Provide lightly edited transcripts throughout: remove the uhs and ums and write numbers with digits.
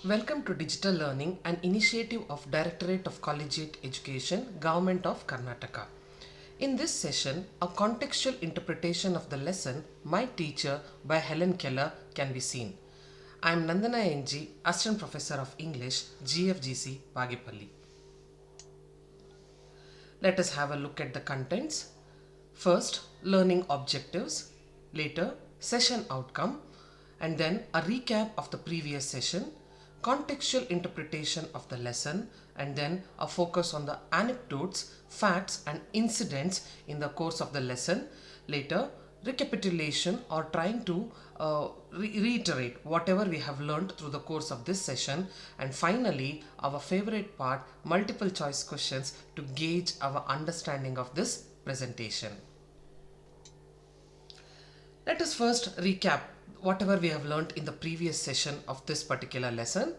Welcome to Digital Learning, an initiative of Directorate of Collegiate Education, Government of Karnataka. In this session, a contextual interpretation of the lesson My Teacher by Helen Keller can be seen. I am Nandana NG, Assistant Professor of English, GFGC, Bagipalli. Let us have a look at the contents. First, learning objectives, later, session outcome, and then a recap of the previous session, contextual interpretation of the lesson, and then a focus on the anecdotes, facts, and incidents in the course of the lesson. Later, recapitulation or trying to reiterate whatever we have learned through the course of this session, and finally our favorite part, multiple choice questions to gauge our understanding of this presentation. Let us first recap whatever we have learned in the previous session of this particular lesson.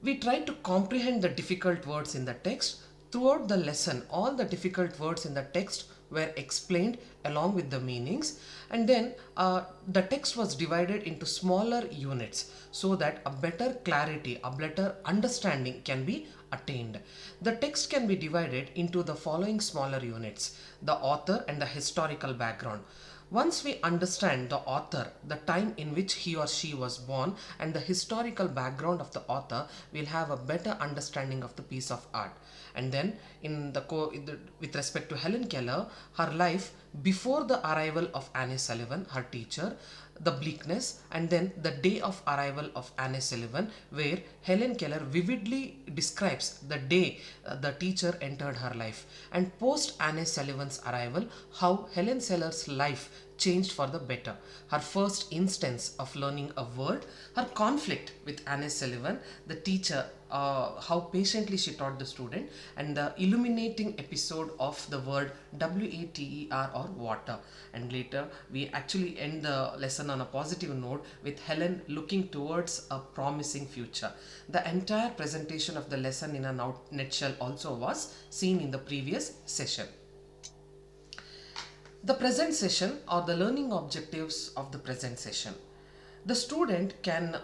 We tried to comprehend the difficult words in the text. Throughout the lesson, all the difficult words in the text were explained along with the meanings, and then the text was divided into smaller units so that a better clarity, a better understanding can be attained. The text can be divided into the following smaller units: the author and the historical background. Once we understand the author, the time in which he or she was born, and the historical background of the author, we'll have a better understanding of the piece of art. And then, with respect to Helen Keller, her life before the arrival of Annie Sullivan, her teacher, the bleakness, and then the day of arrival of Annie Sullivan, where Helen Keller vividly describes the day the teacher entered her life, and post Annie Sullivan's arrival, how Helen Keller's life changed for the better. Her first instance of learning a word, her conflict with Annie Sullivan, the teacher, how patiently she taught the student, and the illuminating episode of the word water or water. And later we actually end the lesson on a positive note with Helen looking towards a promising future. The entire presentation of the lesson in a nutshell also was seen in the previous session. The present session, or the learning objectives of the present session. The student can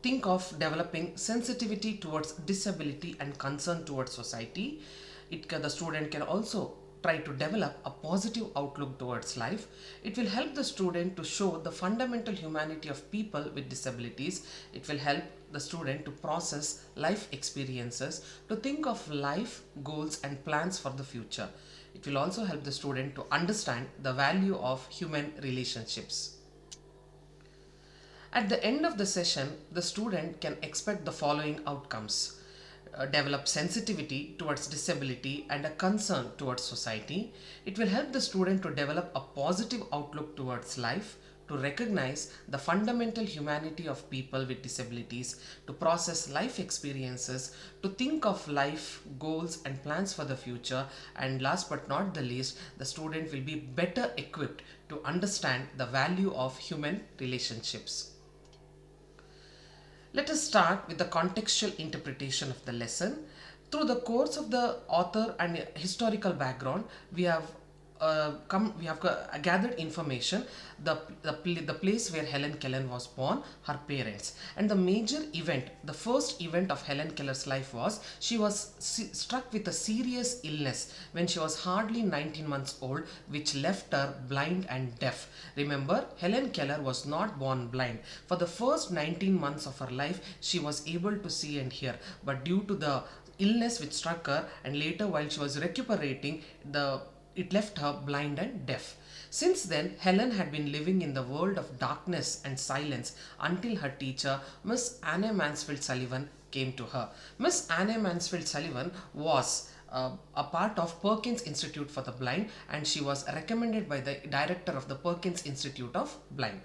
think of developing sensitivity towards disability and concern towards society. The student can also try to develop a positive outlook towards life. It will help the student to show the fundamental humanity of people with disabilities. It will help the student to process life experiences, to think of life, goals, and plans for the future. It will also help the student to understand the value of human relationships. At the end of the session, the student can expect the following outcomes: develop sensitivity towards disability and a concern towards society. It will help the student to develop a positive outlook towards life, to recognize the fundamental humanity of people with disabilities, to process life experiences, to think of life, goals, and plans for the future, and last but not the least, the student will be better equipped to understand the value of human relationships. Let us start with the contextual interpretation of the lesson. Through the course of the author and historical background, we have gathered information, the place where Helen Keller was born, her parents, and the major event, the first event of Helen Keller's life was she was struck with a serious illness when she was hardly 19 months old, which left her blind and deaf. Remember, Helen Keller was not born blind. For the first 19 months of her life, she was able to see and hear, but due to the illness which struck her, and later while she was recuperating, it left her blind and deaf. Since then, Helen had been living in the world of darkness and silence until her teacher, Miss Anne Mansfield Sullivan, came to her. Miss Anne Mansfield Sullivan was a part of Perkins Institute for the Blind, and she was recommended by the director of the Perkins Institute of Blind.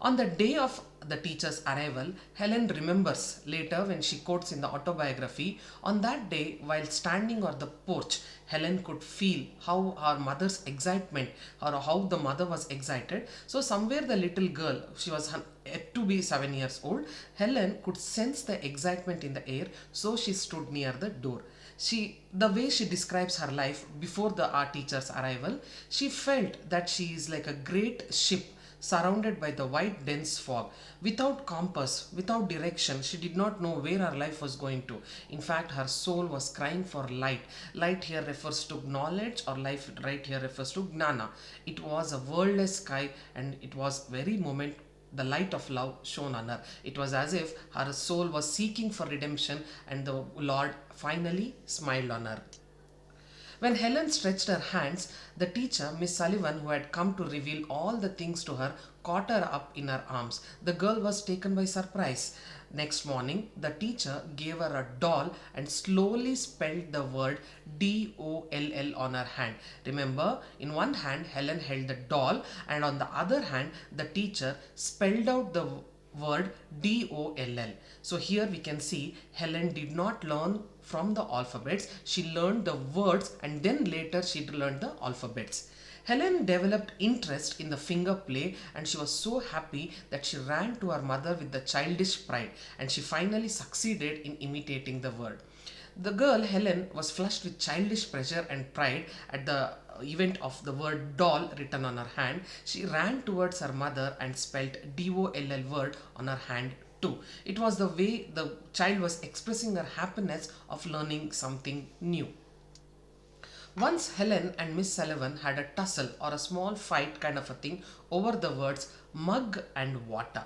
On the day of the teacher's arrival, Helen remembers later when she quotes in the autobiography, on that day, while standing on the porch, Helen could feel how her mother's excitement, or how the mother was excited. So somewhere the little girl, she was yet to be 7 years old, Helen could sense the excitement in the air, so she stood near the door. The way she describes her life before the art teacher's arrival, she felt that she is like a great ship surrounded by the white dense fog. Without compass, without direction, she did not know where her life was going to. In fact, her soul was crying for light. Light here refers to knowledge, or life right here refers to gnana. It was a worldless sky, and it was very moment the light of love shone on her. It was as if her soul was seeking for redemption, and the Lord finally smiled on her. When Helen stretched her hands, the teacher, Miss Sullivan, who had come to reveal all the things to her, caught her up in her arms. The girl was taken by surprise. Next morning, the teacher gave her a doll and slowly spelled the word DOLL on her hand. Remember, in one hand, Helen held the doll, and on the other hand, the teacher spelled out the word DOLL. So here we can see Helen did not learn from the alphabets, she learned the words, and then later she learned the alphabets. Helen developed interest in the finger play, and she was so happy that she ran to her mother with the childish pride, and she finally succeeded in imitating the word. The girl Helen was flushed with childish pleasure and pride at the event of the word doll written on her hand. She ran towards her mother and spelled DOLL word on her hand too. It was the way the child was expressing her happiness of learning something new. Once Helen and Miss Sullivan had a tussle, or a small fight kind of a thing, over the words mug and water.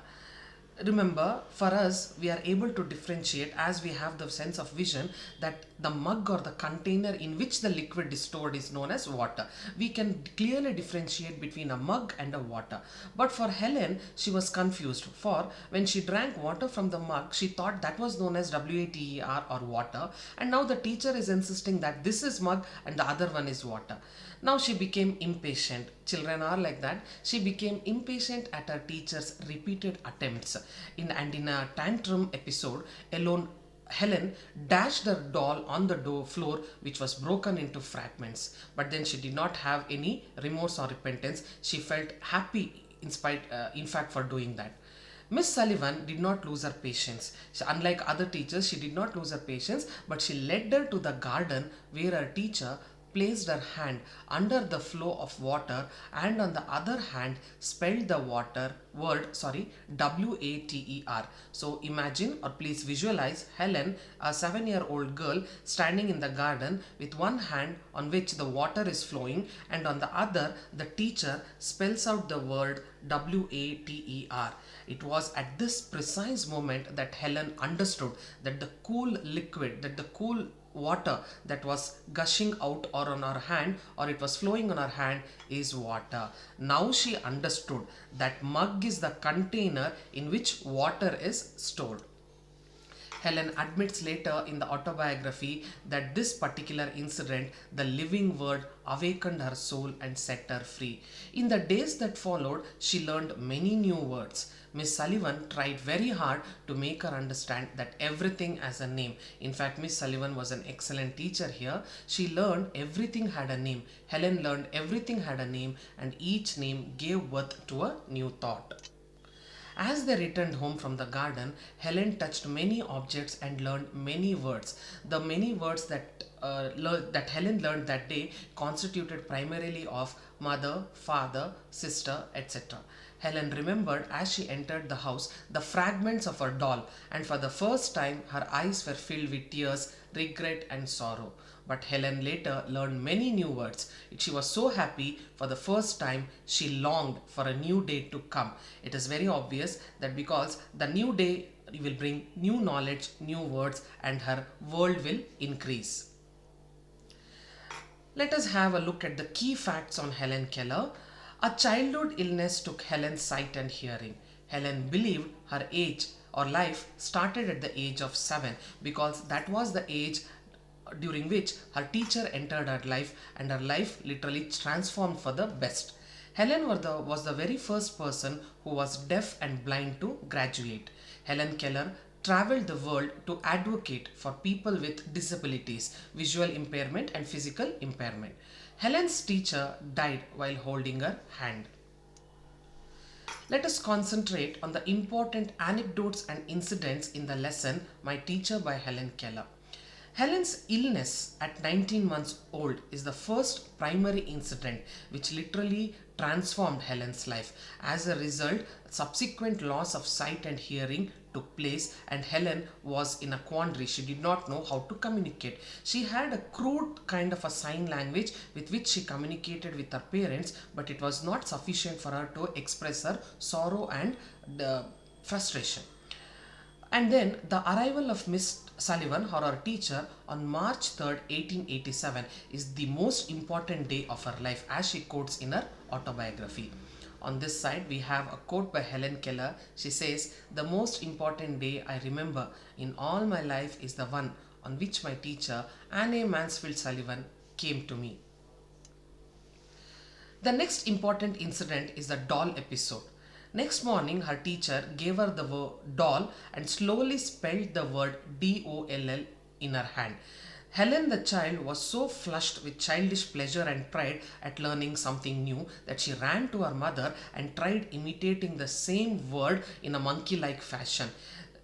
Remember, for us, we are able to differentiate as we have the sense of vision that the mug or the container in which the liquid is stored is known as water. We can clearly differentiate between a mug and a water. But for Helen, she was confused, for when she drank water from the mug, she thought that was known as water or water, and now the teacher is insisting that this is mug and the other one is water. Now she became impatient. Children are like that. She became impatient at her teacher's repeated attempts. In a tantrum episode, alone Helen dashed her doll on the floor, which was broken into fragments. But then she did not have any remorse or repentance. She felt happy in fact, for doing that. Miss Sullivan did not lose her patience. Unlike other teachers, she did not lose her patience, but she led her to the garden where her teacher placed her hand under the flow of water, and on the other hand spelled the word water. So imagine, or please visualize, Helen, a 7-year-old girl, standing in the garden with one hand on which the water is flowing, and on the other the teacher spells out the word water. It was at this precise moment that Helen understood that the cool water that was gushing out or on her hand, or it was flowing on her hand, is water. Now she understood that mug is the container in which water is stored. Helen admits later in the autobiography that this particular incident, the living word, awakened her soul and set her free. In the days that followed, she learned many new words. Miss Sullivan tried very hard to make her understand that everything has a name. In fact, Miss Sullivan was an excellent teacher here. She learned everything had a name. Helen learned everything had a name, and each name gave birth to a new thought. As they returned home from the garden, Helen touched many objects and learned many words. The many words that Helen learned that day constituted primarily of mother, father, sister, etc. Helen remembered as she entered the house the fragments of her doll, and for the first time her eyes were filled with tears, regret, and sorrow. But Helen later learned many new words. She was so happy for the first time she longed for a new day to come. It is very obvious that because the new day will bring new knowledge, new words, and her world will increase. Let us have a look at the key facts on Helen Keller. A childhood illness took Helen's sight and hearing. Helen believed her age or life started at the age of 7, because that was the age during which her teacher entered her life, and her life literally transformed for the best. Helen was the very first person who was deaf and blind to graduate. Helen Keller traveled the world to advocate for people with disabilities, visual impairment and physical impairment. Helen's teacher died while holding her hand. Let us concentrate on the important anecdotes and incidents in the lesson My Teacher by Helen Keller. Helen's illness at 19 months old is the first primary incident which literally transformed Helen's life. As a result, subsequent loss of sight and hearing took place, and Helen was in a quandary. She did not know how to communicate. She had a crude kind of a sign language with which she communicated with her parents, but it was not sufficient for her to express her sorrow and the frustration. And then the arrival of Miss Sullivan, or her teacher, on March 3rd, 1887 is the most important day of her life, as she quotes in her autobiography. On this side, we have a quote by Helen Keller. She says, "The most important day I remember in all my life is the one on which my teacher, Anne Mansfield Sullivan, came to me." The next important incident is the doll episode. Next morning, her teacher gave her the doll and slowly spelled the word DOLL in her hand. Helen, the child, was so flushed with childish pleasure and pride at learning something new that she ran to her mother and tried imitating the same word in a monkey like fashion.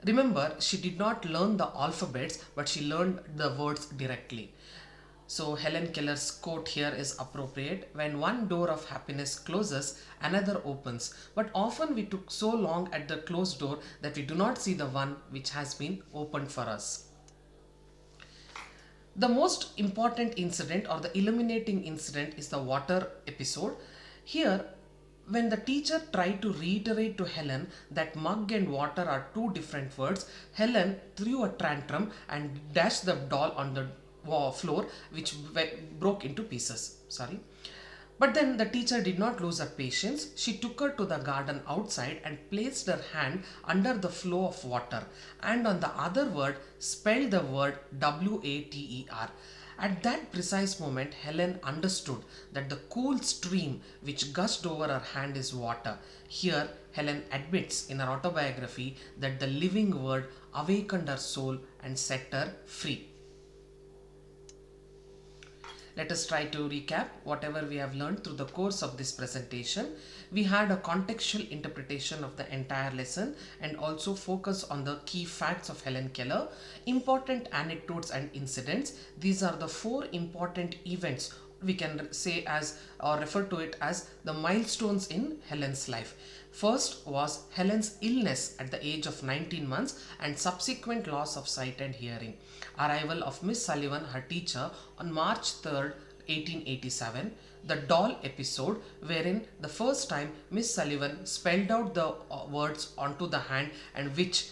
Remember, she did not learn the alphabets, but she learned the words directly. So Helen Keller's quote here is appropriate. When one door of happiness closes, another opens. But often we took so long at the closed door that we do not see the one which has been opened for us. The most important incident, or the illuminating incident, is the water episode. Here, when the teacher tried to reiterate to Helen that mug and water are two different words, Helen threw a tantrum and dashed the doll on the floor, which broke into pieces. Sorry. But then the teacher did not lose her patience. She took her to the garden outside and placed her hand under the flow of water, and on the other word spelled the word WATER. At that precise moment, Helen understood that the cool stream which gushed over her hand is water. Here, Helen admits in her autobiography that the living word awakened her soul and set her free. Let us try to recap whatever we have learned through the course of this presentation. We had a contextual interpretation of the entire lesson and also focus on the key facts of Helen Keller, important anecdotes and incidents. These are the four important events we can say as, or refer to it as, the milestones in Helen's life. First was Helen's illness at the age of 19 months and subsequent loss of sight and hearing. Arrival of Miss Sullivan, her teacher, on March 3rd, 1887. The doll episode, wherein the first time Miss Sullivan spelled out the words onto the hand, and which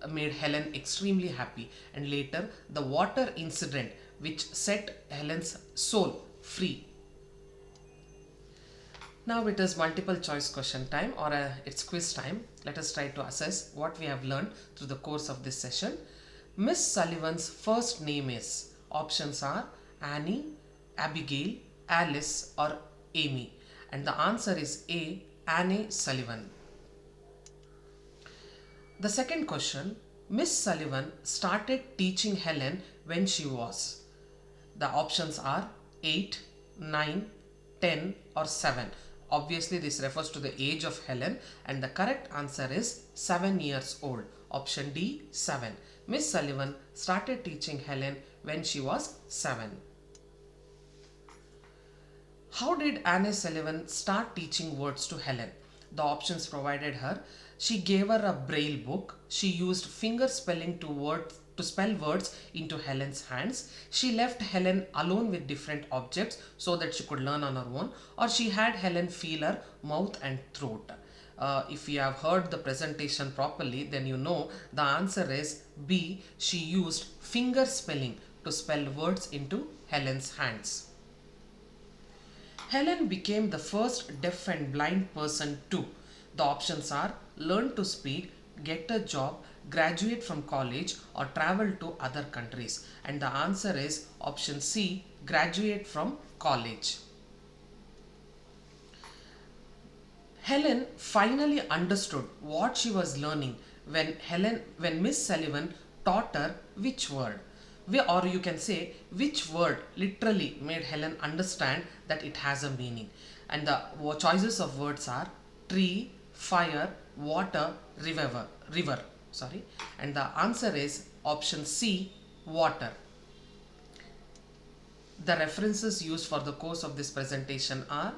made Helen extremely happy. And later, the water incident, which set Helen's soul free. Now it is multiple choice question time, or it's quiz time. Let us try to assess what we have learned through the course of this session. Miss Sullivan's first name is, options are Annie, Abigail, Alice or Amy, and the answer is A, Anne Sullivan. The second question, Miss Sullivan started teaching Helen when she was. The options are 8, 9, 10 or 7. Obviously this refers to the age of Helen, and the correct answer is 7 years old. Option D, 7. Miss Sullivan started teaching Helen when she was 7. How did Anne Sullivan start teaching words to Helen? The options provided her. She gave her a braille book. She used finger spelling to spell words into Helen's hands. She left Helen alone with different objects so that she could learn on her own, or she had Helen feel her mouth and throat. If you have heard the presentation properly, then you know the answer is B. She used finger spelling to spell words into Helen's hands. Helen became the first deaf and blind person to. The options are learn to speak, get a job, graduate from college or travel to other countries. And the answer is option C, graduate from college. Helen finally understood what she was learning when Miss Sullivan taught her which word. Or you can say which word literally made Helen understand that it has a meaning. And the choices of words are tree, fire, water, river. And the answer is option C, water. The references used for the course of this presentation are